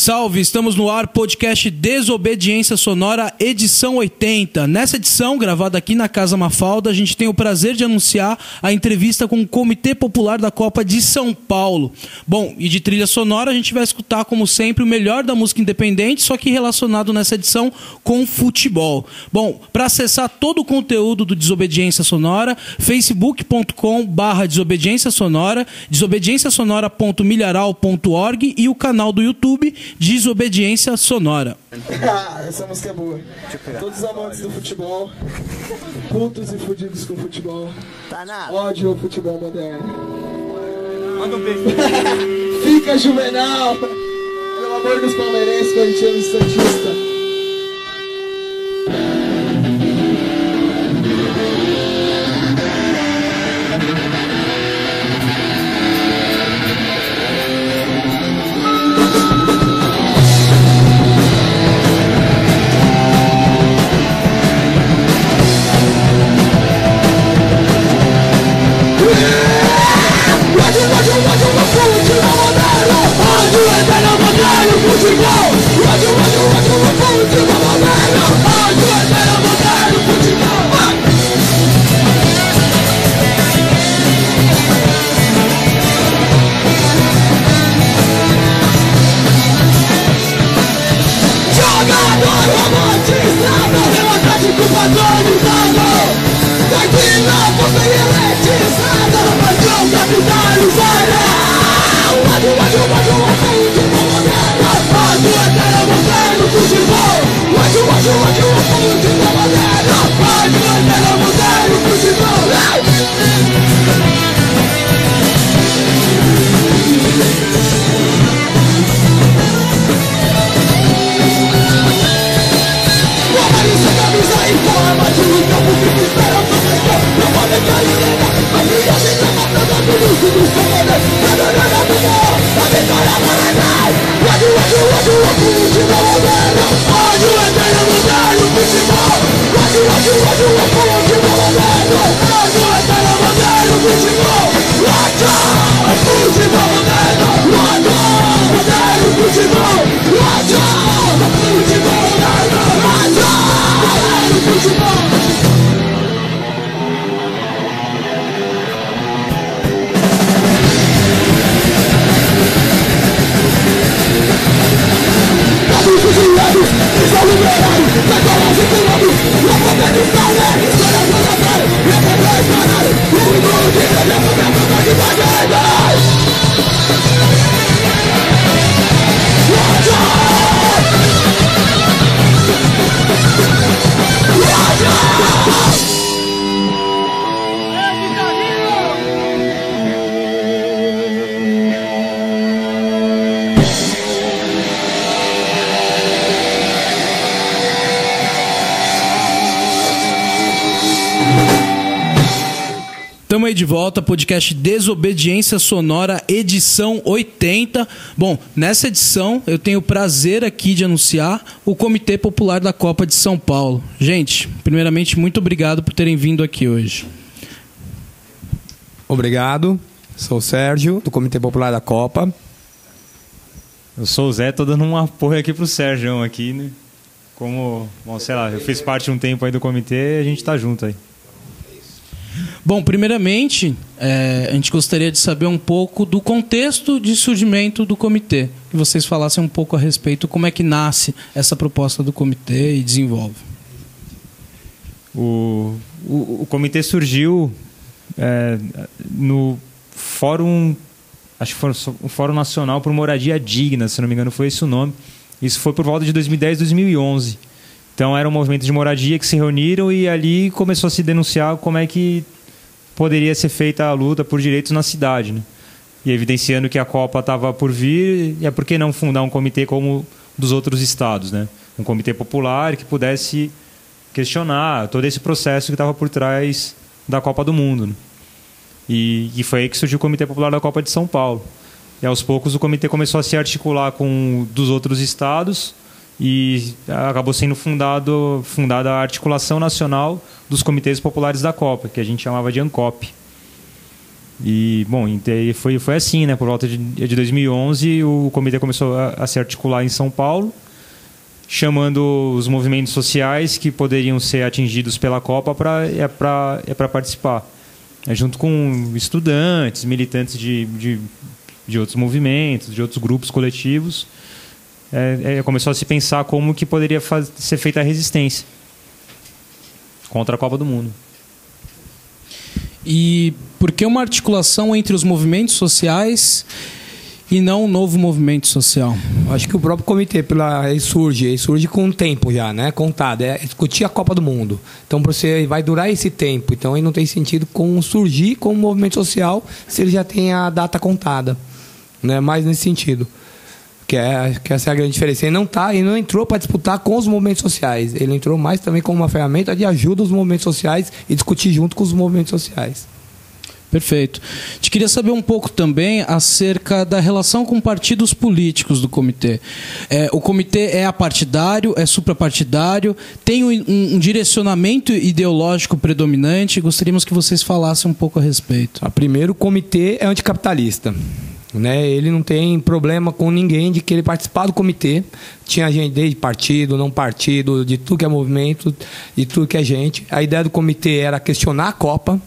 Salve, estamos no ar, podcast Desobediência Sonora, edição 80. Nessa edição, gravada aqui na Casa Mafalda, a gente tem o prazer de anunciar a entrevista com o Comitê Popular da Copa de São Paulo. Bom, e de trilha sonora a gente vai escutar, como sempre, o melhor da música independente, só que relacionado nessa edição com futebol. Bom, para acessar todo o conteúdo do Desobediência Sonora, facebook.com/desobediência sonora, desobedienciasonora.milharal.org e o canal do YouTube Desobediência Sonora. Essa música é boa. Todos os amantes do futebol, putos e fudidos com futebol, ódio ao futebol moderno. Manda um beijo. Fica Juvenal! Pelo amor dos palmeirenses, corintianos e santistas. Estamos aí de volta, podcast Desobediência Sonora, edição 80. Bom, nessa edição eu tenho o prazer aqui de anunciar o Comitê Popular da Copa de São Paulo. Gente, primeiramente, muito obrigado por terem vindo aqui hoje. Obrigado, sou o Sérgio, do Comitê Popular da Copa. Eu sou o Zé, tô dando um apoio aqui pro Sérgio aqui, né? Como, bom, sei lá, eu fiz parte um tempo aí do comitê e a gente tá junto aí. Bom, primeiramente, a gente gostaria de saber um pouco do contexto de surgimento do comitê. Que vocês falassem um pouco a respeito como é que nasce essa proposta do comitê e desenvolve. O comitê surgiu no Fórum, acho que foi o Fórum Nacional por Moradia Digna, se não me engano foi esse o nome. Isso foi por volta de 2010, 2011. Então era um movimento de moradia que se reuniram e ali começou a se denunciar como é que poderia ser feita a luta por direitos na cidade, né? E evidenciando que a Copa estava por vir, e por que não fundar um comitê como dos outros estados, né? Um comitê popular que pudesse questionar todo esse processo que estava por trás da Copa do Mundo, né? E foi aí que surgiu o Comitê Popular da Copa de São Paulo. E aos poucos o comitê começou a se articular com dos outros estados e acabou sendo fundada a Articulação Nacional dos Comitês Populares da Copa, que a gente chamava de ANCOP. E, bom, foi assim, né? Por volta de 2011, o comitê começou a se articular em São Paulo, chamando os movimentos sociais que poderiam ser atingidos pela Copa para participar. Junto com estudantes, militantes de outros movimentos, de outros grupos coletivos, começou a se pensar como que poderia ser feita a resistência contra a Copa do Mundo. E por que uma articulação entre os movimentos sociais e não um novo movimento social? Acho que o próprio comitê ele surge com um tempo já, né? Contado, discutir a Copa do Mundo. Então você vai durar esse tempo, então aí não tem sentido surgir como um movimento social se ele já tem a data contada, né? Mais nesse sentido. Que essa é a grande diferença. Ele não entrou para disputar com os movimentos sociais. Ele entrou mais também como uma ferramenta de ajuda aos movimentos sociais e discutir junto com os movimentos sociais. Perfeito. Te queria saber um pouco também acerca da relação com partidos políticos do comitê. O comitê é apartidário, é suprapartidário, tem um direcionamento ideológico predominante. Gostaríamos que vocês falassem um pouco a respeito. Primeiro, o comitê é anticapitalista. Né? Ele não tem problema com ninguém de querer participar do comitê. Tinha gente desde partido, não partido, de tudo que é movimento, de tudo que é gente. A ideia do comitê era questionar a Copa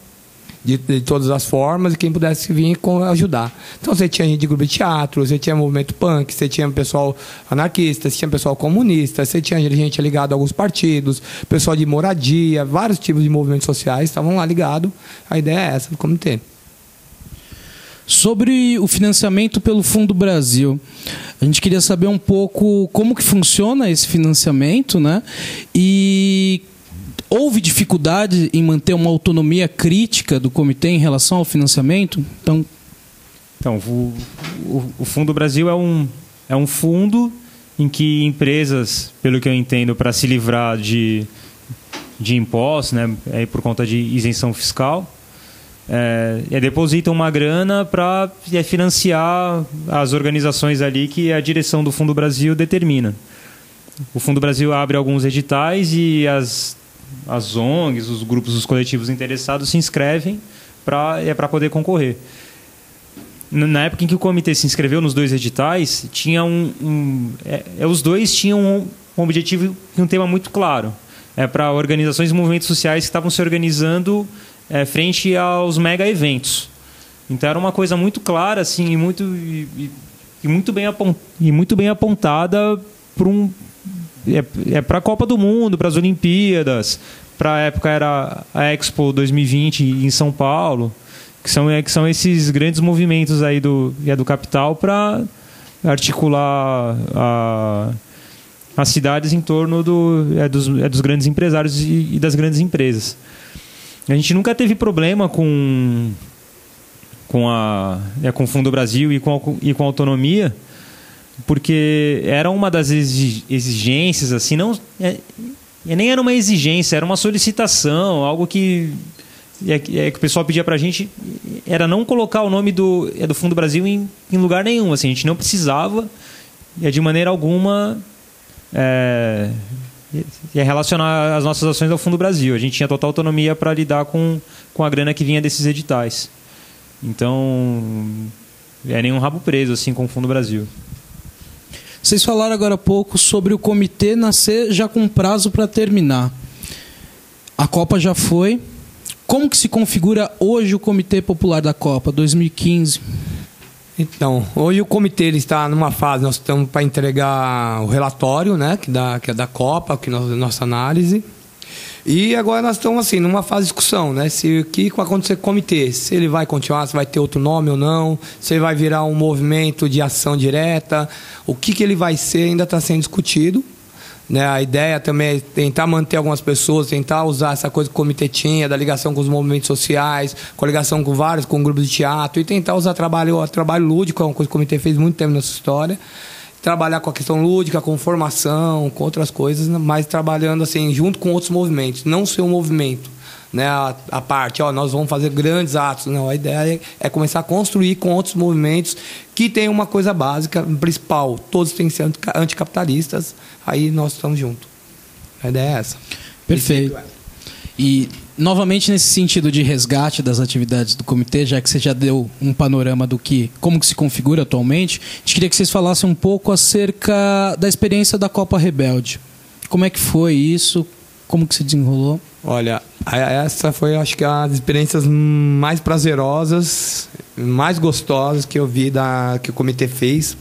de todas as formas e quem pudesse vir ajudar. Então você tinha gente de grupo de teatro, você tinha movimento punk, você tinha pessoal anarquista, você tinha pessoal comunista, você tinha gente ligada a alguns partidos, pessoal de moradia, vários tipos de movimentos sociais estavam lá ligados. A ideia é essa do comitê. Sobre o financiamento pelo Fundo Brasil, a gente queria saber um pouco como que funciona esse financiamento, né? E houve dificuldade em manter uma autonomia crítica do comitê em relação ao financiamento? Então o Fundo Brasil é um fundo em que empresas, pelo que eu entendo, para se livrar de impostos, né, por conta de isenção fiscal, depositam uma grana para financiar as organizações ali que a direção do Fundo Brasil determina. O Fundo Brasil abre alguns editais e as ONGs, os grupos, os coletivos interessados se inscrevem para poder concorrer. Na época em que o comitê se inscreveu nos 2 editais, tinha os dois tinham um objetivo e um tema muito claro. Para organizações e movimentos sociais que estavam se organizando frente aos mega eventos. Então era uma coisa muito clara assim, e muito bem apontada para a Copa do Mundo, para as Olimpíadas, para a época era a Expo 2020 em São Paulo, que são esses grandes movimentos aí do capital para articular as cidades em torno dos grandes empresários e das grandes empresas. A gente nunca teve problema com o Fundo Brasil e com a autonomia, porque era uma das exigências, assim, nem era uma exigência, era uma solicitação, algo que o pessoal pedia para a gente, era não colocar o nome do Fundo Brasil em lugar nenhum, assim, a gente não precisava, de maneira alguma, relacionar as nossas ações ao Fundo Brasil. A gente tinha total autonomia para lidar com a grana que vinha desses editais. Então, nenhum rabo preso assim, com o Fundo Brasil. Vocês falaram agora há pouco sobre o comitê nascer já com prazo para terminar. A Copa já foi. Como que se configura hoje o Comitê Popular da Copa 2015? Então, hoje o comitê ele está numa fase, nós estamos para entregar o relatório, né, que é da Copa, nossa análise. E agora nós estamos assim, numa fase de discussão, né? O que vai acontecer com o comitê? Se ele vai continuar, se vai ter outro nome ou não, se ele vai virar um movimento de ação direta, o que ele vai ser ainda está sendo discutido. Né? A ideia também é tentar manter algumas pessoas, tentar usar essa coisa que o comitê tinha, da ligação com os movimentos sociais, com a ligação com grupos de teatro, e tentar usar trabalho lúdico, é uma coisa que o comitê fez muito tempo nessa história. Trabalhar com a questão lúdica, com formação, com outras coisas, mas trabalhando assim, junto com outros movimentos, não ser um movimento, né? A parte, nós vamos fazer grandes atos. Não, a ideia é começar a construir com outros movimentos que tem uma coisa básica, principal, todos têm que ser anticapitalistas, aí nós estamos juntos. A ideia é essa. Perfeito. E Novamente nesse sentido de resgate das atividades do comitê, já que você já deu um panorama do como que se configura atualmente, a gente queria que vocês falassem um pouco acerca da experiência da Copa Rebelde. Como é que foi isso? Como que se desenrolou? Olha, essa foi, acho que, as experiências mais prazerosas, mais gostosas que eu vi que o comitê fez.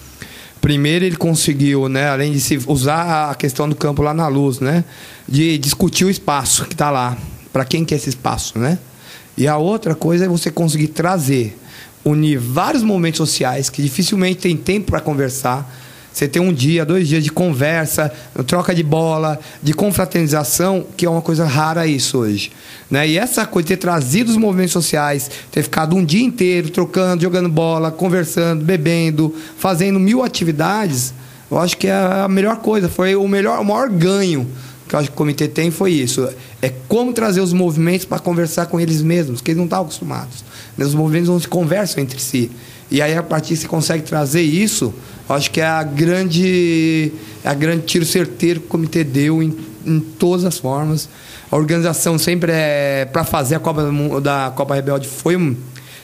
Primeiro, ele conseguiu, né, além de se usar a questão do campo lá na Luz, né, de discutir o espaço que está lá, para quem que é esse espaço, né? E a outra coisa é você conseguir unir vários movimentos sociais que dificilmente tem tempo para conversar. Você tem 1 dia, 2 dias de conversa, troca de bola, de confraternização, que é uma coisa rara isso hoje, né? E essa coisa de ter trazido os movimentos sociais, ter ficado 1 dia inteiro trocando, jogando bola, conversando, bebendo, fazendo 1000 atividades, eu acho que é a melhor coisa, foi o maior ganho que eu acho que o comitê tem, foi isso. É como trazer os movimentos para conversar com eles mesmos, que eles não estavam acostumados. Os movimentos não se conversam entre si. E aí, a partir que você consegue trazer isso, eu acho que é a grande tiro certeiro que o comitê deu em todas as formas. A organização sempre para fazer a Copa Rebelde foi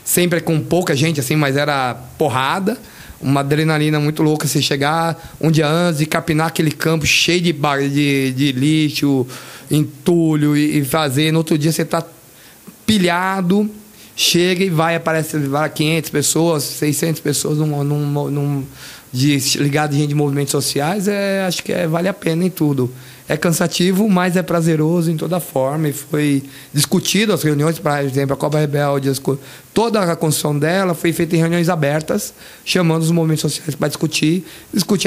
sempre com pouca gente, assim, mas era porrada. Uma adrenalina muito louca, você chegar 1 dia antes e capinar aquele campo cheio de lixo, entulho e fazer. No outro dia você está pilhado, chega e vai, aparece 500 pessoas, 600 pessoas ligado de gente de movimentos sociais. Acho que vale a pena em tudo. É cansativo, mas é prazeroso em toda forma. E foi discutido as reuniões, por exemplo, a Copa Rebelde, toda a construção dela foi feita em reuniões abertas, chamando os movimentos sociais para discutir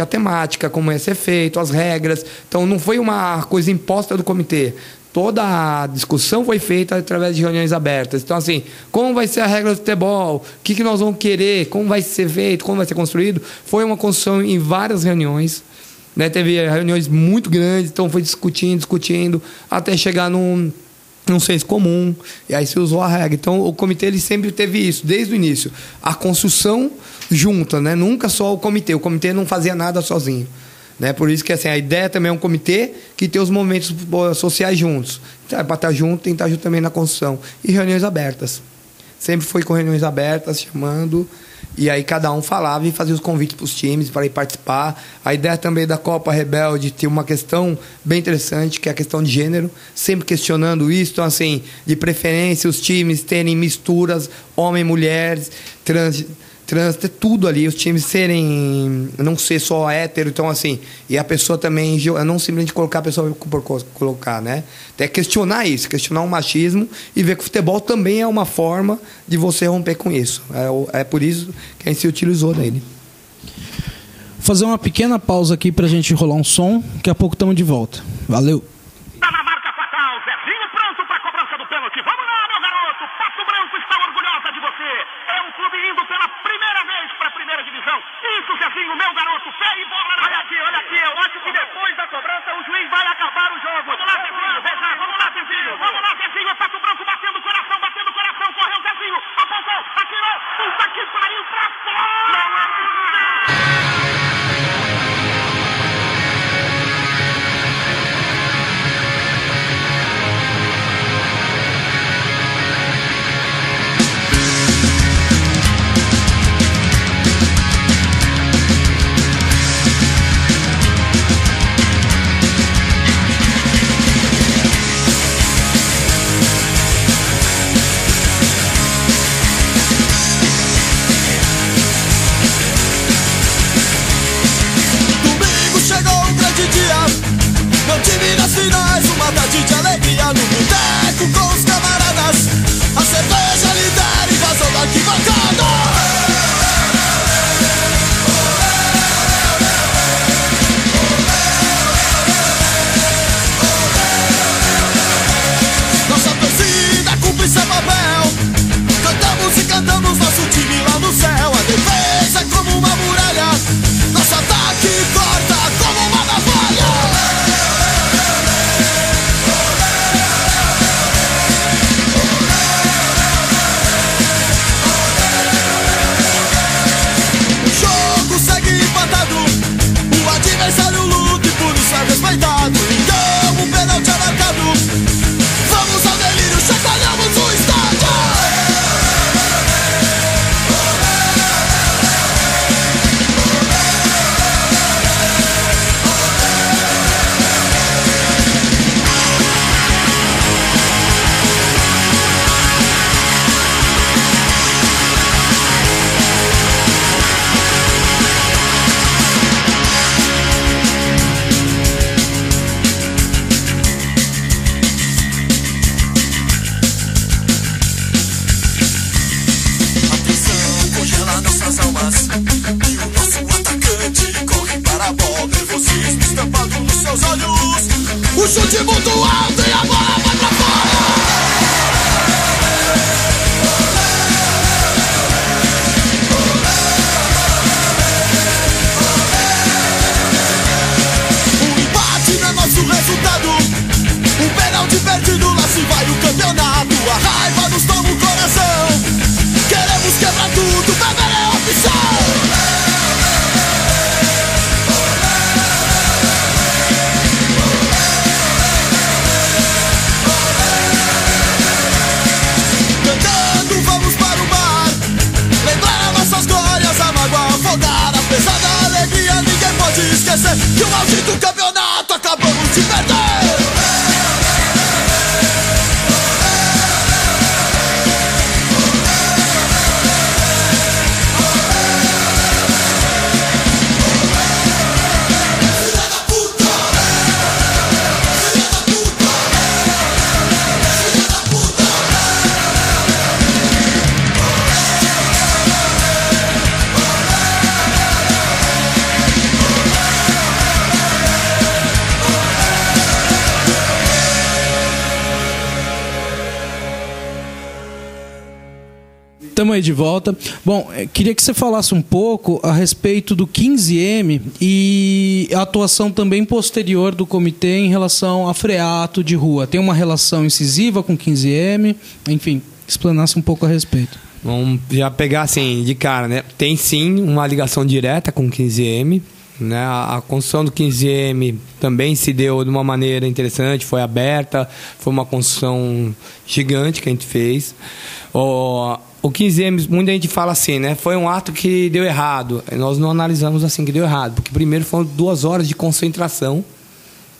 a temática, como ia ser feito, as regras. Então, não foi uma coisa imposta do comitê. Toda a discussão foi feita através de reuniões abertas. Então, assim, como vai ser a regra do futebol? O que nós vamos querer? Como vai ser feito? Como vai ser construído? Foi uma construção em várias reuniões. Né? Teve reuniões muito grandes, então foi discutindo, até chegar num senso comum, e aí se usou a regra. Então, o comitê ele sempre teve isso, desde o início. A construção junta, né? Nunca só o comitê. O comitê não fazia nada sozinho. Né? Por isso que assim, a ideia também é um comitê que tem os movimentos sociais juntos. Então, para estar junto, tem que estar junto também na construção. E reuniões abertas. Sempre foi com reuniões abertas, chamando... E aí cada um falava e fazia os convites para os times para ir participar. A ideia também da Copa Rebelde tem uma questão bem interessante, que é a questão de gênero, sempre questionando isso. Então, assim, de preferência, os times terem misturas, homem, mulheres, trans, ter tudo ali, os times não ser só hétero, então assim, e a pessoa também, não simplesmente colocar a pessoa por colocar, né? Até questionar isso, questionar o machismo e ver que o futebol também é uma forma de você romper com isso. É por isso que a gente se utilizou dele. Vou fazer uma pequena pausa aqui pra gente rolar um som, daqui a pouco estamos de volta. Valeu! Tá na marca fatal, Zezinho pronto pra cobrança do pênalti. Vamos lá, meu garoto, Pato Branco está orgulhosa de você. É um clube indo pela primeira vez para a primeira divisão. Isso, Zezinho, meu garoto, fé e bola. Olha aqui, eu acho que depois da cobrança o juiz vai acabar o jogo. Vamos lá, Zezinho, vamos lá, Zezinho, é Pato Branco batendo o coração, correu Zezinho, apontou, atirou, puta que pariu, pra fora! Não é possível! muito alto e a bola vai pra fora. O empate não é nosso resultado. Um pênalti perdido, lá se vai o campeonato. A raiva nos toma o coração. Queremos quebrar tudo, beber é opção. Apesar da alegria, ninguém pode esquecer que o maldito campeonato acabamos de perder. Estamos aí de volta. Bom, queria que você falasse um pouco a respeito do 15M e a atuação também posterior do comitê em relação a freato de rua. Tem uma relação incisiva com o 15M? Enfim, explanasse um pouco a respeito. Vamos já pegar assim, de cara, né? Tem sim uma ligação direta com o 15M. Né? A construção do 15M também se deu de uma maneira interessante, foi aberta, foi uma construção gigante que a gente fez. O 15M, muita gente fala assim, né? Foi um ato que deu errado. Nós não analisamos assim que deu errado, porque primeiro foram 2 horas de concentração,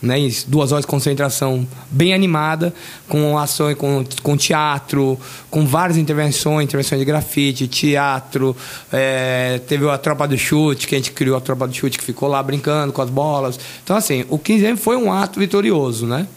né? Isso, 2 horas de concentração bem animada, com ações, com teatro, com várias intervenções de grafite, teatro, teve a Tropa do Chute, que a gente criou a Tropa do Chute, que ficou lá brincando com as bolas. Então, assim, o 15M foi um ato vitorioso, né?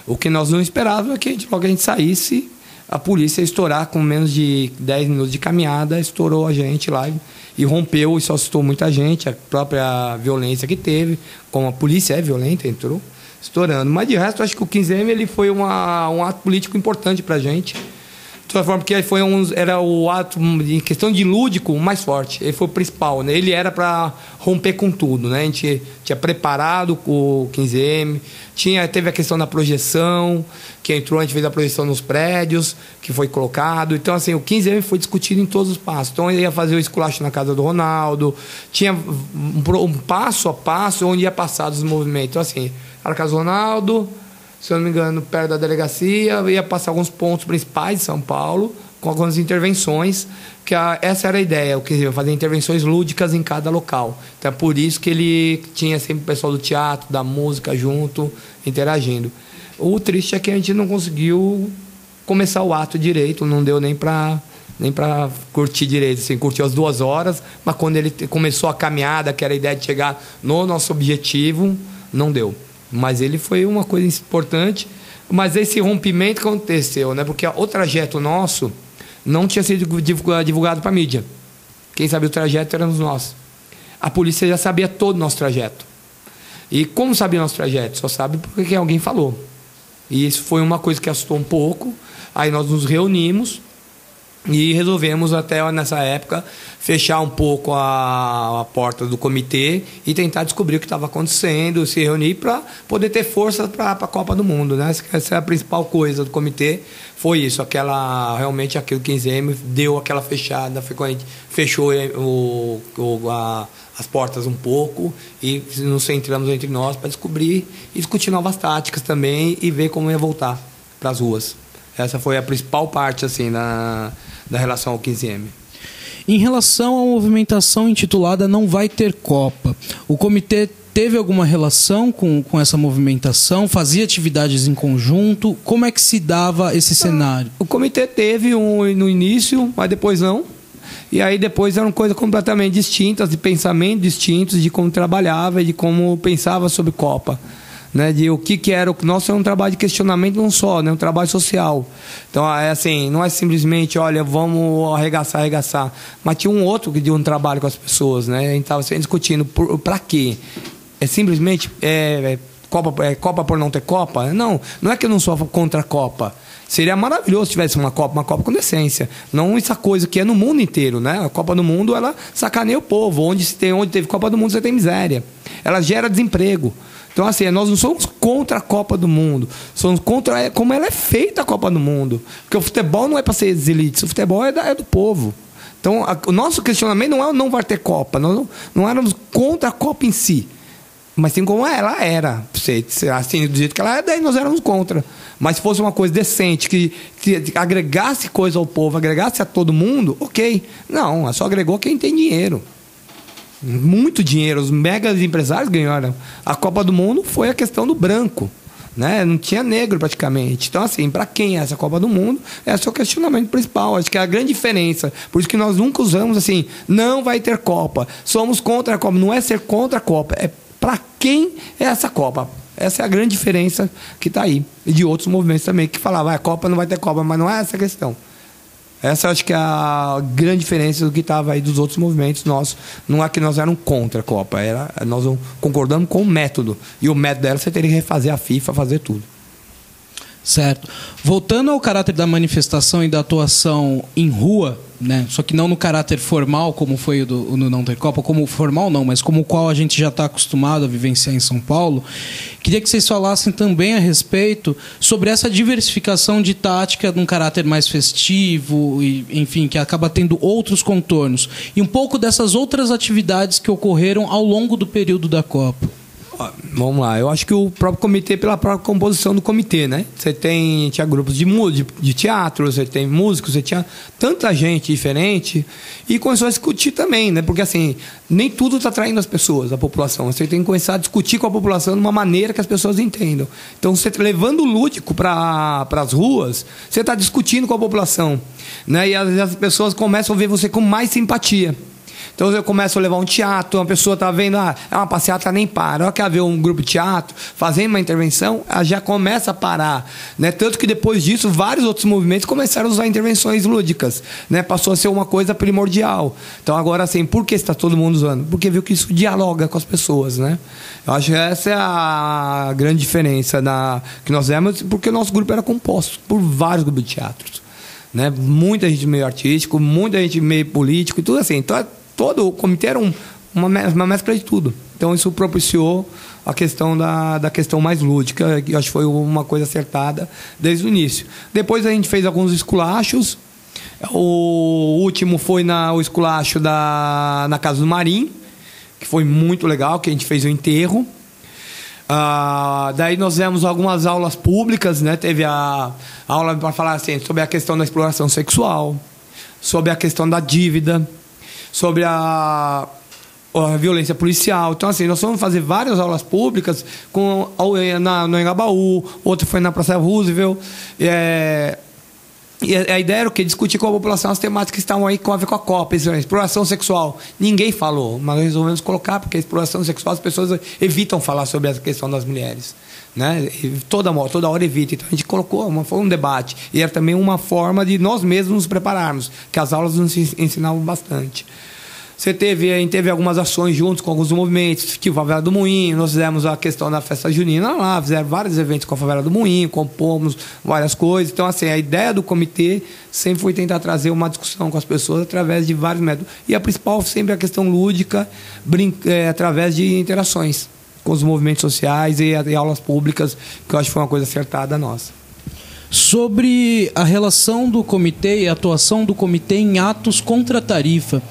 O que nós não esperávamos é que logo a gente saísse, a polícia estourar com menos de 10 minutos de caminhada, estourou a gente lá e rompeu, isso assustou muita gente, a própria violência que teve, como a polícia é violenta, entrou estourando. Mas de resto, acho que o 15M ele foi um ato político importante pra gente. De toda forma, porque era o ato, em questão de lúdico, mais forte. Ele foi o principal, né? Ele era para romper com tudo, né? A gente tinha preparado o 15M, teve a questão da projeção, que entrou, a gente fez a projeção nos prédios, que foi colocado. Então, assim, o 15M foi discutido em todos os passos. Então, ele ia fazer o esculacho na casa do Ronaldo, tinha um passo a passo onde ia passar os movimentos. Então, assim, era a casa do Ronaldo, se eu não me engano, perto da delegacia, ia passar alguns pontos principais de São Paulo, com algumas intervenções, que essa era a ideia, fazer intervenções lúdicas em cada local. Então é por isso que ele tinha sempre o pessoal do teatro, da música junto, interagindo. O triste é que a gente não conseguiu começar o ato direito, não deu nem para curtir direito, assim, curtiu as 2 horas, mas quando ele começou a caminhada, que era a ideia de chegar no nosso objetivo, não deu. Mas ele foi uma coisa importante. Mas esse rompimento aconteceu, né? Porque o trajeto nosso não tinha sido divulgado para a mídia. Quem sabia o trajeto éramos nós. A polícia já sabia todo o nosso trajeto. E como sabia o nosso trajeto? Só sabe porque alguém falou. E isso foi uma coisa que assustou um pouco. Aí nós nos reunimos e resolvemos até nessa época fechar um pouco a porta do comitê e tentar descobrir o que estava acontecendo, se reunir para poder ter força para a Copa do Mundo, né? Essa é a principal coisa do comitê, foi isso, realmente aquele 15M deu aquela fechada, foi quando a gente fechou as portas um pouco e nos centramos entre nós para descobrir e discutir novas táticas também e ver como ia voltar para as ruas. Essa foi a principal parte assim da relação ao 15M. Em relação à movimentação intitulada Não Vai Ter Copa, o comitê teve alguma relação com essa movimentação? Fazia atividades em conjunto? Como é que se dava esse cenário? O comitê teve no início, mas depois não. E aí depois eram coisas completamente distintas, de pensamentos distintos, de como trabalhava e de como pensava sobre Copa. Né, de o que era o nosso é um trabalho de questionamento não só, né, um trabalho social. Então é assim, não é simplesmente, olha, vamos arregaçar, mas tinha um outro que deu um trabalho com as pessoas, né? A gente estava discutindo para quê? É simplesmente Copa por não ter Copa? Não é que eu não sou contra a Copa. Seria maravilhoso se tivesse uma Copa com decência. Não essa coisa que é no mundo inteiro, né? A Copa do Mundo, ela sacaneia o povo. Onde teve Copa do Mundo, você tem miséria. Ela gera desemprego. Então, assim, nós não somos contra a Copa do Mundo. Somos contra como ela é feita a Copa do Mundo. Porque o futebol não é para ser das elites. O futebol é do povo. Então, o nosso questionamento não vai ter Copa. Nós não éramos contra a Copa em si. Mas sim como ela era. Assim, do jeito que ela é, daí nós éramos contra. Mas se fosse uma coisa decente, que agregasse coisa ao povo, agregasse a todo mundo, ok. Não, só agregou quem tem dinheiro. Muito dinheiro. Os megas empresários ganharam. A Copa do Mundo foi a questão do branco. Né? Não tinha negro praticamente. Então, assim, para quem é essa Copa do Mundo, esse é o questionamento principal. Acho que é a grande diferença. Por isso que nós nunca usamos assim, não vai ter Copa. Somos contra a Copa. Não é ser contra a Copa, é para quem é essa Copa. Essa é a grande diferença que está aí. E de outros movimentos também, que falavam, a Copa não vai ter Copa, mas não é essa a questão. Essa eu acho que é a grande diferença do que estava aí dos outros movimentos nossos. Não é que nós éramos contra a Copa, nós concordamos com o método. E o método dela, você teria que refazer a FIFA, fazer tudo. Certo. Voltando ao caráter da manifestação e da atuação em rua, né? Só que não no caráter formal, como foi o do Não Ter Copa, como formal não, mas como o qual a gente já está acostumado a vivenciar em São Paulo, queria que vocês falassem também a respeito sobre essa diversificação de tática num caráter mais festivo, e, enfim, que acaba tendo outros contornos, e um pouco dessas outras atividades que ocorreram ao longo do período da Copa. Vamos lá, eu acho que o próprio comitê, pela própria composição do comitê, né? Tinha grupos de teatro, você tem músicos, você tinha tanta gente diferente e começou a discutir também, né? Porque assim, nem tudo está atraindo as pessoas, a população. Você tem que começar a discutir com a população de uma maneira que as pessoas entendam. Então, você levando o lúdico para as ruas, você está discutindo com a população, né? E as pessoas começam a ver você com mais simpatia. Então eu começo a levar um teatro, uma pessoa está vendo, é uma passeata, nem para. Ela quer ver um grupo de teatro fazendo uma intervenção, ela já começa a parar. Né? Tanto que depois disso, vários outros movimentos começaram a usar intervenções lúdicas. Né? Passou a ser uma coisa primordial. Então agora, assim, por que está todo mundo usando? Porque viu que isso dialoga com as pessoas. Né? Eu acho que essa é a grande diferença que nós vemos, porque o nosso grupo era composto por vários grupos de teatros. Né? Muita gente meio artístico, muita gente meio político e tudo assim. Então, todo o comitê era uma mescla de tudo. Então, isso propiciou a questão da questão mais lúdica, que eu acho que foi uma coisa acertada desde o início. Depois a gente fez alguns esculachos. O último foi o esculacho na Casa do Marim, que foi muito legal, que a gente fez o enterro. Daí nós fizemos algumas aulas públicas, né? Teve a aula para falar assim, sobre a questão da exploração sexual, sobre a questão da dívida, sobre a violência policial. Então, assim, nós vamos fazer várias aulas públicas no Engabaú, outra foi na Praça Roosevelt. E a ideia era o quê? Discutir com a população as temáticas que estavam aí com a ver com a Copa. Exploração sexual. Ninguém falou, mas nós resolvemos colocar, porque a exploração sexual, as pessoas evitam falar sobre essa questão das mulheres. Né? Toda hora evita. Então a gente colocou, foi um debate. E era também uma forma de nós mesmos nos prepararmos, que as aulas nos ensinavam bastante. A gente teve algumas ações juntos com alguns movimentos, tipo a Favela do Moinho, nós fizemos a questão da festa junina lá, fizeram vários eventos com a Favela do Moinho, compomos várias coisas. Então, assim, a ideia do comitê sempre foi tentar trazer uma discussão com as pessoas através de vários métodos. E a principal sempre a questão lúdica, através de interações com os movimentos sociais e aulas públicas, que eu acho que foi uma coisa acertada nossa. Sobre a relação do comitê e a atuação do comitê em atos contra a tarifa,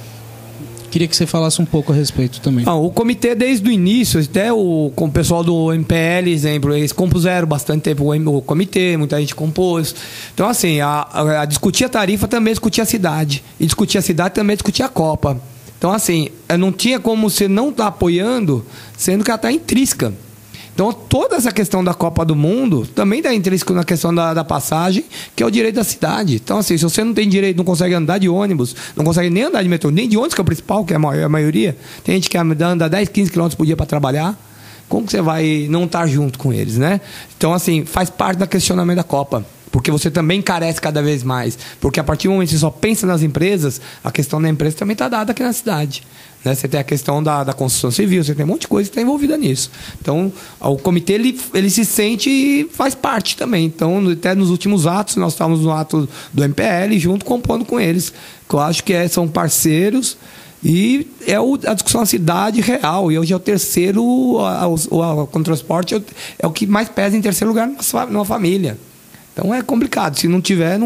queria que você falasse um pouco a respeito também. O comitê, desde o início, até com o pessoal do MPL, exemplo, eles compuseram bastante tempo o comitê, muita gente compôs. Então, assim, a discutir a tarifa também discutir a cidade. E discutir a cidade também discutir a Copa. Então, assim, não tinha como você não estar apoiando, sendo que ela está intrínseca. Então, toda essa questão da Copa do Mundo também está intrínseco na questão da passagem, que é o direito da cidade. Então, assim, se você não tem direito, não consegue andar de ônibus, não consegue nem andar de metrô, nem de ônibus, que é o principal, que é a maioria, tem gente que anda 10, 15 km por dia para trabalhar, como que você vai não estar junto com eles, né? Então, assim, faz parte do questionamento da Copa. porque você também carece cada vez mais. Porque a partir do momento que você só pensa nas empresas, a questão da empresa também está dada aqui na cidade. Né? Você tem a questão da construção civil, você tem um monte de coisa que está envolvida nisso. Então, o comitê ele se sente e faz parte também. Então, até nos últimos atos, nós estávamos no ato do MPL, junto, compondo com eles. Que eu acho que são parceiros e é a discussão da cidade real. E hoje é o terceiro, com o transporte, é o que mais pesa em terceiro lugar numa família. Então é complicado. Se não tiver,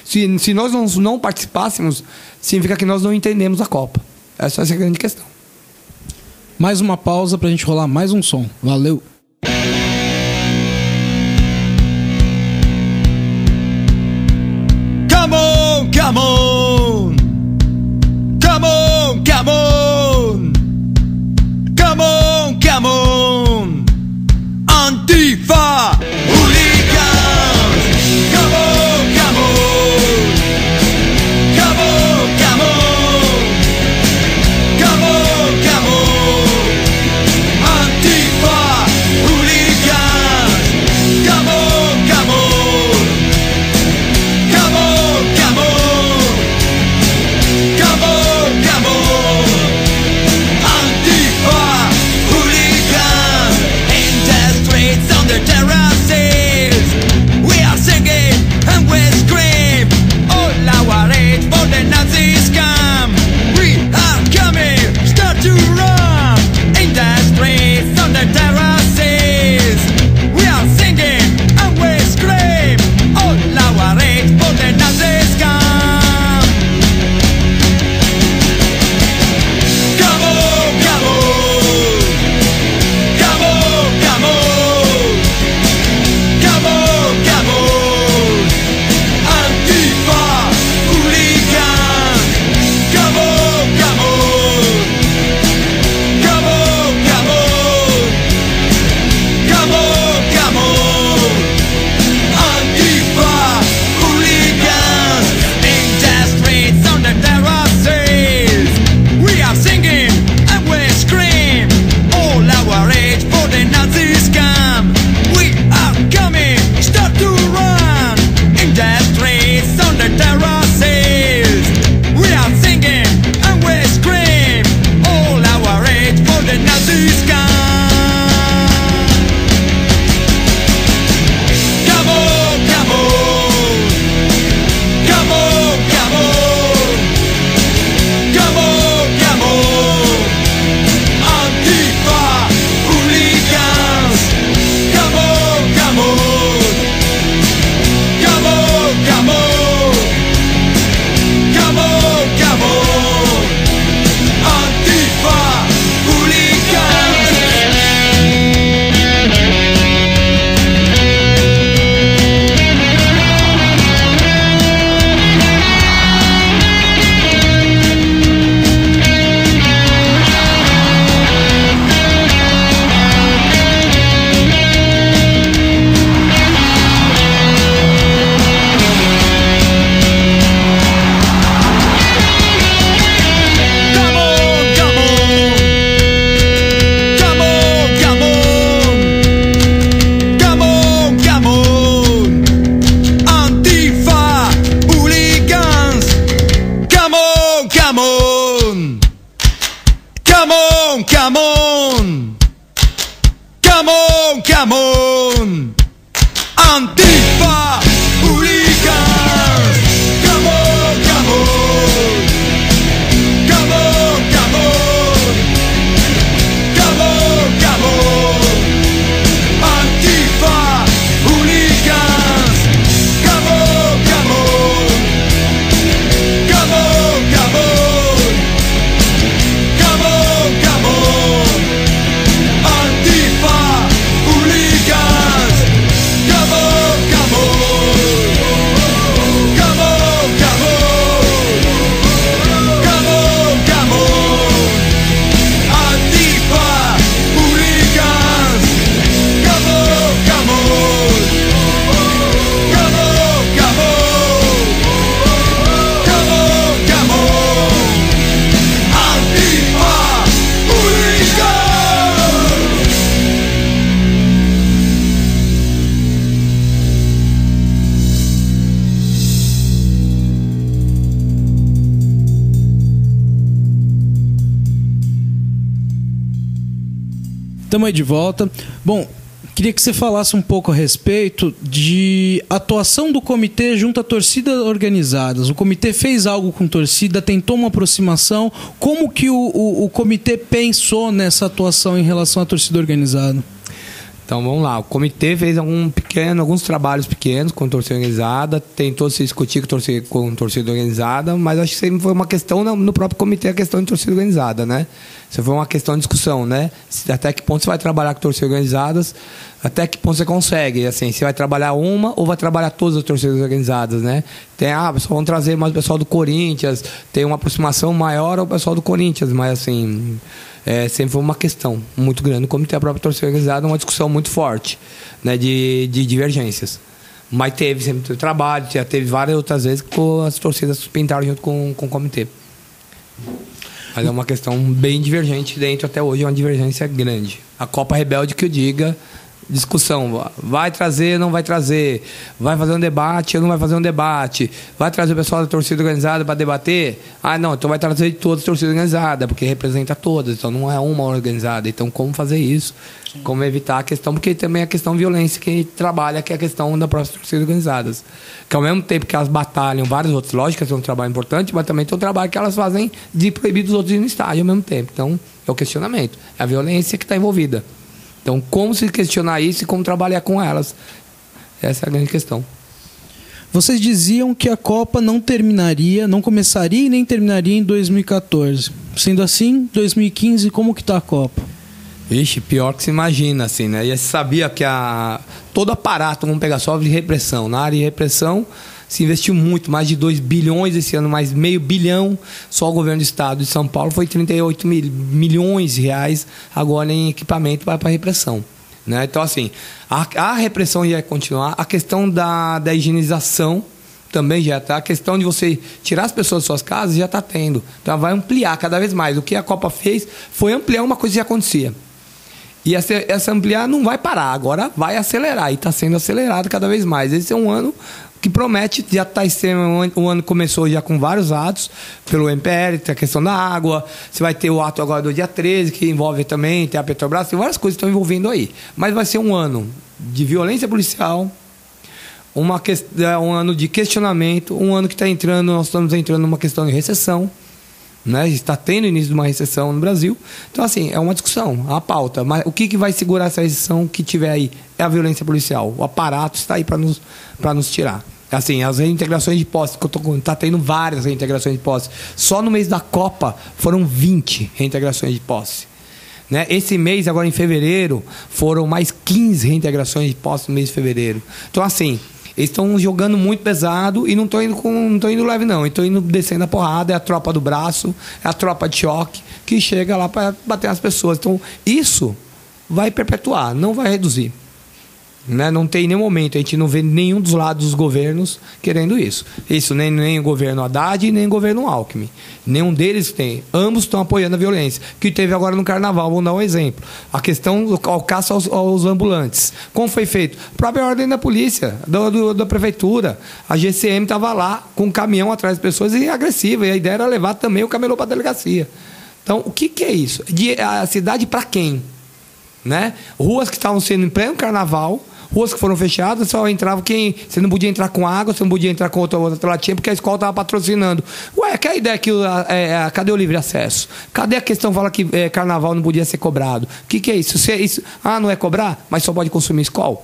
se nós não participássemos, significa que nós não entendemos a Copa. Essa é a grande questão. Mais uma pausa pra gente rolar mais um som. Valeu! Come on, come on! Come on, come on! Come on, come on! Antifa! Hooligans! Come on, come on! Come on, come on! Come on, come on! Antifa! Estamos aí de volta. Bom, queria que você falasse um pouco a respeito de atuação do comitê junto à torcida organizadas. O comitê fez algo com torcida, tentou uma aproximação. Como que o comitê pensou nessa atuação em relação à torcida organizada? Então vamos lá, o comitê fez alguns trabalhos pequenos com torcida organizada, tentou se discutir com torcida organizada, mas acho que sempre foi uma questão no próprio comitê, a questão de torcida organizada, né? Isso foi uma questão de discussão, né? Até que ponto você vai trabalhar com torcidas organizadas, até que ponto você consegue, assim, você vai trabalhar uma ou vai trabalhar todas as torcidas organizadas, né? Pessoal, vamos trazer mais o pessoal do Corinthians, tem uma aproximação maior ao pessoal do Corinthians, mas assim... sempre foi uma questão muito grande. Como tem a própria torcida organizada, uma discussão muito forte, né, de divergências. Mas sempre trabalho, já teve várias outras vezes que as torcidas pintaram junto com o comitê. Mas é uma questão bem divergente dentro, até hoje é uma divergência grande. A Copa Rebelde que eu diga, discussão, vai trazer, não vai trazer, vai fazer um debate ou não vai fazer um debate, vai trazer o pessoal da torcida organizada para debater, não, então vai trazer todas as torcidas organizadas, porque representa todas, então não é uma organizada, então como fazer isso, como evitar a questão, porque também é a questão de violência que a gente trabalha, que é a questão da própria torcida organizadas, que ao mesmo tempo que elas batalham vários outros, lógico que é um trabalho importante, mas também tem um trabalho que elas fazem de proibir os outros de ir no estádio ao mesmo tempo, então é o questionamento, é a violência que está envolvida. Então, como se questionar isso e como trabalhar com elas? Essa é a grande questão. Vocês diziam que a Copa não começaria e nem terminaria em 2014. Sendo assim, 2015, como que está a Copa? Ixi, pior que se imagina, assim, né? E você sabia que todo aparato, vamos pegar só de repressão, na área de repressão, se investiu muito, mais de 2 bilhões esse ano, mais meio bilhão, só o governo do estado de São Paulo foi 38 milhões de reais agora em equipamento para a repressão. Né? Então, assim, a repressão já vai continuar, a questão da higienização também já está, a questão de você tirar as pessoas de suas casas já está tendo. Então, vai ampliar cada vez mais. O que a Copa fez foi ampliar uma coisa que já acontecia. E essa ampliar não vai parar, agora vai acelerar, e está sendo acelerado cada vez mais. Esse é um ano que promete, já está o ano começou já com vários atos, pelo MPL, tem a questão da água, você vai ter o ato agora do dia 13, que envolve também, tem a Petrobras, tem várias coisas que estão envolvendo aí. Mas vai ser um ano de violência policial, um ano de questionamento, um ano que nós estamos entrando numa questão de recessão, né? Está tendo início de uma recessão no Brasil. Então, assim, é uma discussão, a pauta. Mas o que vai segurar essa recessão que tiver aí? É a violência policial. O aparato está aí para nos tirar. Assim, as reintegrações de posse, está tendo várias reintegrações de posse. Só no mês da Copa foram 20 reintegrações de posse. Né? Esse mês, agora em fevereiro, foram mais 15 reintegrações de posse no mês de fevereiro. Então, assim, eles estão jogando muito pesado e não estão indo leve, não. Estão indo descendo a porrada, é a tropa do braço, é a tropa de choque que chega lá para bater nas pessoas. Então, isso vai perpetuar, não vai reduzir. Né? Não tem nenhum momento, a gente não vê nenhum dos lados dos governos querendo isso. Isso nem o governo Haddad, nem o governo Alckmin. Nenhum deles tem. Ambos estão apoiando a violência. Que teve agora no Carnaval, vamos dar um exemplo. A questão do caça aos ambulantes. Como foi feito? A própria ordem da polícia, da prefeitura. A GCM estava lá com um caminhão atrás das pessoas e agressiva. E a ideia era levar também o camelô para a delegacia. Então, o que é isso? A cidade para quem? Né? Ruas que estavam sendo em pleno Carnaval, ruas que foram fechadas, só entrava quem... Você não podia entrar com água, você não podia entrar com outra latinha, porque a escola estava patrocinando. Ué, que a ideia que... cadê o livre acesso? Cadê a questão que fala que carnaval não podia ser cobrado? O que é isso? Não é cobrar, mas só pode consumir escola?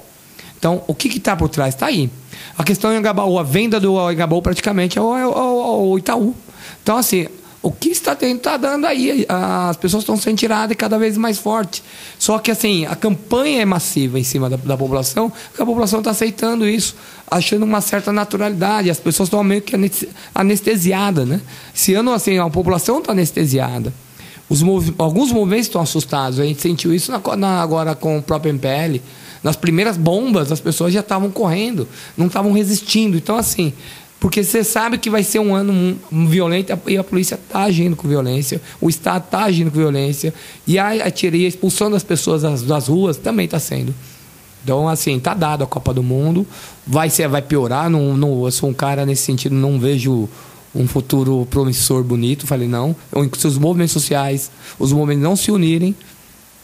Então, o que está por trás? Está aí. A questão em Engabaú, a venda do Engabaú praticamente é o Itaú. Então, assim... O que está dando aí? As pessoas estão sendo tiradas cada vez mais forte. Só que, assim, a campanha é massiva em cima da população, porque a população está aceitando isso, achando uma certa naturalidade. As pessoas estão meio que anestesiadas, né? Esse ano, assim, a população está anestesiada. Alguns movimentos estão assustados. A gente sentiu isso agora com o próprio MPL. Nas primeiras bombas, as pessoas já estavam correndo, não estavam resistindo. Então, assim... Porque você sabe que vai ser um ano violento e a polícia está agindo com violência, o Estado está agindo com violência, e a expulsão das pessoas das ruas também está sendo. Então, assim, está dado a Copa do Mundo, vai piorar, eu sou um cara nesse sentido, não vejo um futuro promissor bonito, falei não. Se os movimentos sociais, os movimentos não se unirem,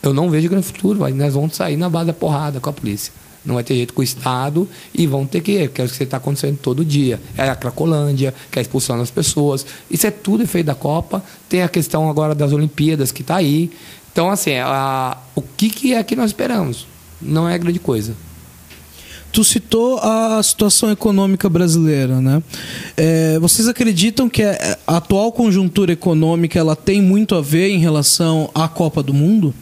Eu não vejo grande futuro. Nós vamos sair na base da porrada com a polícia. Não vai ter jeito com o Estado e vão ter que ir, que é o que está acontecendo todo dia. É a Cracolândia, que é a expulsão das pessoas. Isso é tudo efeito da Copa. Tem a questão agora das Olimpíadas que está aí. Então, assim, o que é que nós esperamos? Não é grande coisa. Tu citou a situação econômica brasileira, né? Vocês acreditam que a atual conjuntura econômica ela tem muito a ver em relação à Copa do Mundo?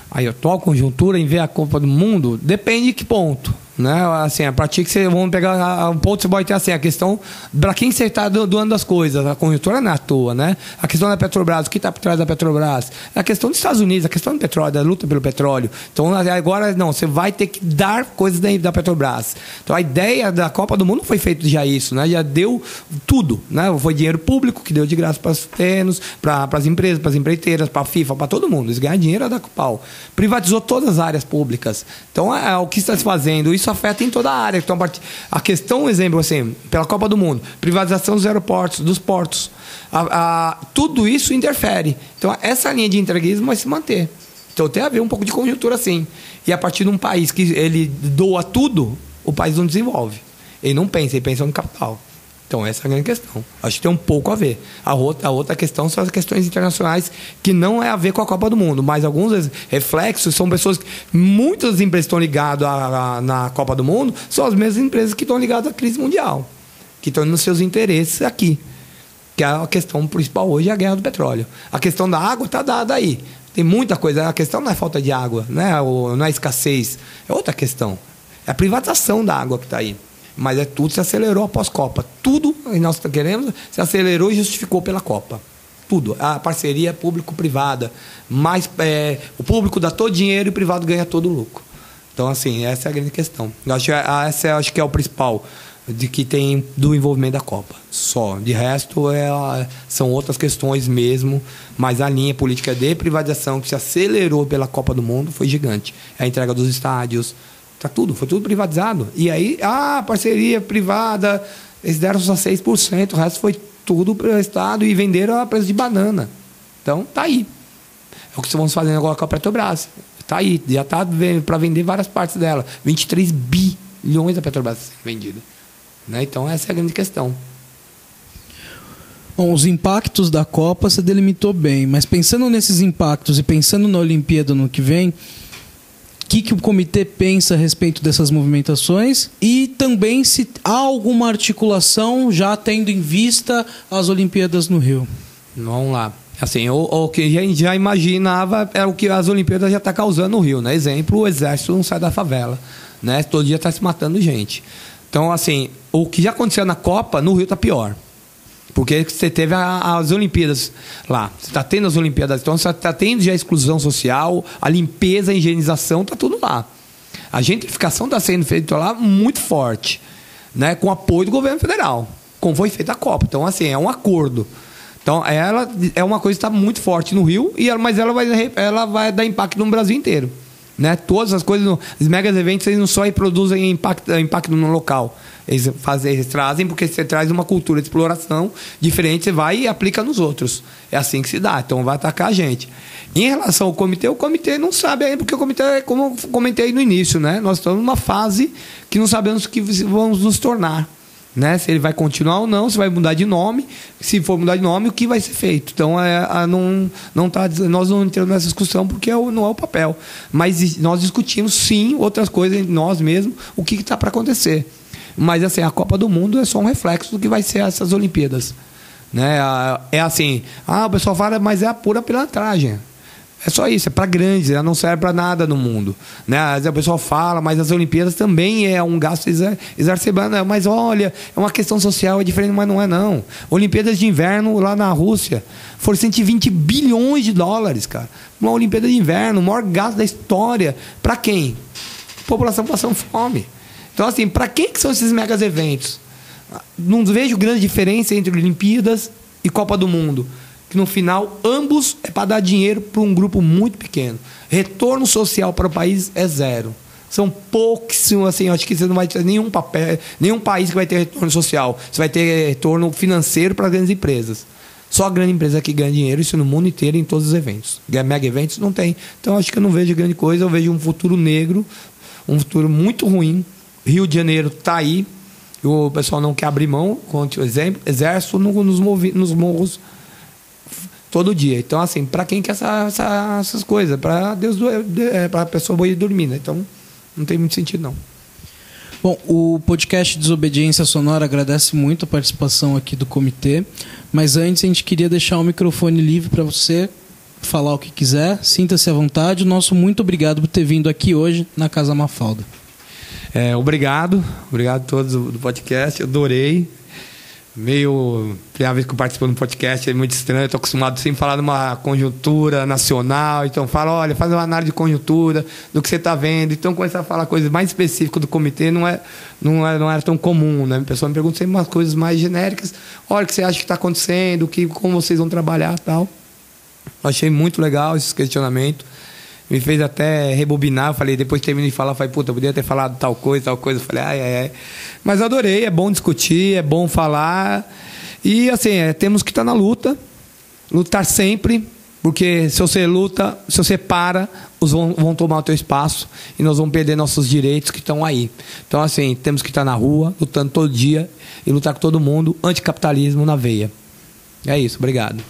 A atual conjuntura em ver a Copa do Mundo depende de que ponto, né? Assim, a partir que você vamos pegar um ponto, você pode ter assim a questão para quem você está doando as coisas. A conjuntura não é à toa, né? A questão da Petrobras, o que está por trás da Petrobras? A questão dos Estados Unidos, a questão do petróleo, da luta pelo petróleo. Então agora não, você vai ter que dar coisas da Petrobras. Então a ideia da Copa do Mundo foi feito já isso, né? Já deu tudo, né? Foi dinheiro público que deu de graça para os terrenos, para as empresas, para as empreiteiras, para a FIFA, para todo mundo. Eles ganharam dinheiro da pau. Privatizou todas as áreas públicas. Então o que está se fazendo? Isso afeta em toda a área. Então, a questão, exemplo, assim, pela Copa do Mundo, privatização dos aeroportos, dos portos, tudo isso interfere. Então, essa linha de entreguismo vai se manter. Então, tem a ver um pouco de conjuntura, assim. E a partir de um país que ele doa tudo, o país não desenvolve. Ele não pensa, ele pensa no capital. Então, essa é a grande questão. Acho que tem um pouco a ver. A outra questão são as questões internacionais, que não é a ver com a Copa do Mundo, mas alguns reflexos são pessoas... Muitas empresas que estão ligadas na Copa do Mundo são as mesmas empresas que estão ligadas à crise mundial, que estão nos seus interesses aqui. Que a questão principal hoje é a guerra do petróleo. A questão da água está dada aí. Tem muita coisa. A questão não é falta de água, não é escassez. É outra questão. É a privatização da água que está aí. Mas tudo se acelerou após Copa. Tudo que nós queremos se acelerou e justificou pela Copa. Tudo. A parceria público-privada. Mas o público dá todo o dinheiro e o privado ganha todo o lucro. Então, assim, essa é a grande questão. Acho que é o principal de que tem do envolvimento da Copa. Só. De resto, são outras questões mesmo. Mas a linha política de privatização que se acelerou pela Copa do Mundo foi gigante. A entrega dos estádios. Foi tudo privatizado. E aí, parceria privada, eles deram só 6%, o resto foi tudo para o Estado e venderam a preço de banana. Então, tá aí. É o que estamos fazendo agora com a Petrobras. Tá aí, já está para vender várias partes dela. 23 bilhões da Petrobras sendo vendida. Né? Então, essa é a grande questão. Bom, os impactos da Copa você delimitou bem, mas pensando nesses impactos e pensando na Olimpíada no que vem... O que o comitê pensa a respeito dessas movimentações e também se há alguma articulação já tendo em vista as Olimpíadas no Rio? Vamos lá. Assim, o que a gente já imaginava é o que as Olimpíadas já estão causando no Rio. Né? Exemplo, o exército não sai da favela. Né? Todo dia está se matando gente. Então, assim, o que já aconteceu na Copa, no Rio está pior. Porque você teve as Olimpíadas lá. Você está tendo as Olimpíadas. Então, você está tendo já a exclusão social, a limpeza, a higienização, está tudo lá. A gentrificação está sendo feita lá muito forte, né, com apoio do governo federal, como foi feita a Copa. Então, assim, é um acordo. Então, ela é uma coisa que está muito forte no Rio, mas ela vai dar impacto no Brasil inteiro. Né? Todas as coisas, os megas eventos, eles não só produzem impacto no local. Eles trazem porque você traz uma cultura de exploração diferente, você vai e aplica nos outros. É assim que se dá, então vai atacar a gente. Em relação ao comitê, o comitê não sabe ainda, porque o comitê, como eu comentei no início, né? Nós estamos numa fase que não sabemos o que vamos nos tornar. Né? Se ele vai continuar ou não, se vai mudar de nome, se for mudar de nome, o que vai ser feito. Então, nós não entramos nessa discussão porque não é o papel. Mas nós discutimos, sim, outras coisas, nós mesmos, o que está para acontecer. Mas, assim, a Copa do Mundo é só um reflexo do que vai ser essas Olimpíadas. Né? É assim, o pessoal fala, mas é a pura pilantragem. É só isso, é para grandes, ela não serve para nada no mundo. Né? Às vezes o pessoal fala, mas as Olimpíadas também é um gasto exacerbado. Mas olha, é uma questão social, é diferente, mas não é não. Olimpíadas de inverno lá na Rússia foram 120 bilhões de dólares, cara. Uma Olimpíada de inverno, o maior gasto da história. Para quem? População passando fome. Então, assim, para quem que são esses megas eventos? Não vejo grande diferença entre Olimpíadas e Copa do Mundo. Que no final, ambos é para dar dinheiro para um grupo muito pequeno. Retorno social para o país é zero. São pouquíssimos, assim, acho que você não vai ter nenhum país que vai ter retorno social. Você vai ter retorno financeiro para grandes empresas. Só a grande empresa que ganha dinheiro, isso no mundo inteiro, em todos os eventos. Mega eventos não tem. Então acho que eu não vejo grande coisa, eu vejo um futuro negro, um futuro muito ruim. Rio de Janeiro está aí, o pessoal não quer abrir mão, conte o exemplo, exército nos morros todo dia. Então, assim, para quem quer essas coisas? Para Deus, para a pessoa ir dormir, né? Então, não tem muito sentido, não. Bom, o podcast Desobediência Sonora agradece muito a participação aqui do comitê, mas antes a gente queria deixar o microfone livre para você falar o que quiser. Sinta-se à vontade. Nosso muito obrigado por ter vindo aqui hoje na Casa Mafalda. Obrigado a todos do podcast, eu adorei. Primeira vez que eu participo de um podcast é muito estranho, eu estou acostumado sempre a falar de uma conjuntura nacional, então olha, faz uma análise de conjuntura do que você está vendo, então começar a falar coisas mais específicas do comitê não era tão comum, né? A pessoa me pergunta sempre umas coisas mais genéricas, olha o que você acha que está acontecendo, como vocês vão trabalhar e tal. Eu achei muito legal esse questionamento, me fez até rebobinar, depois terminei de falar, puta, eu podia ter falado tal coisa, eu falei, ai. Mas adorei, é bom discutir, é bom falar, e assim, temos que estar na luta, lutar sempre, porque se você luta, se você para, os vão tomar o teu espaço, e nós vamos perder nossos direitos que estão aí. Então assim, temos que estar na rua, lutando todo dia, e lutar com todo mundo, anticapitalismo na veia. É isso, obrigado.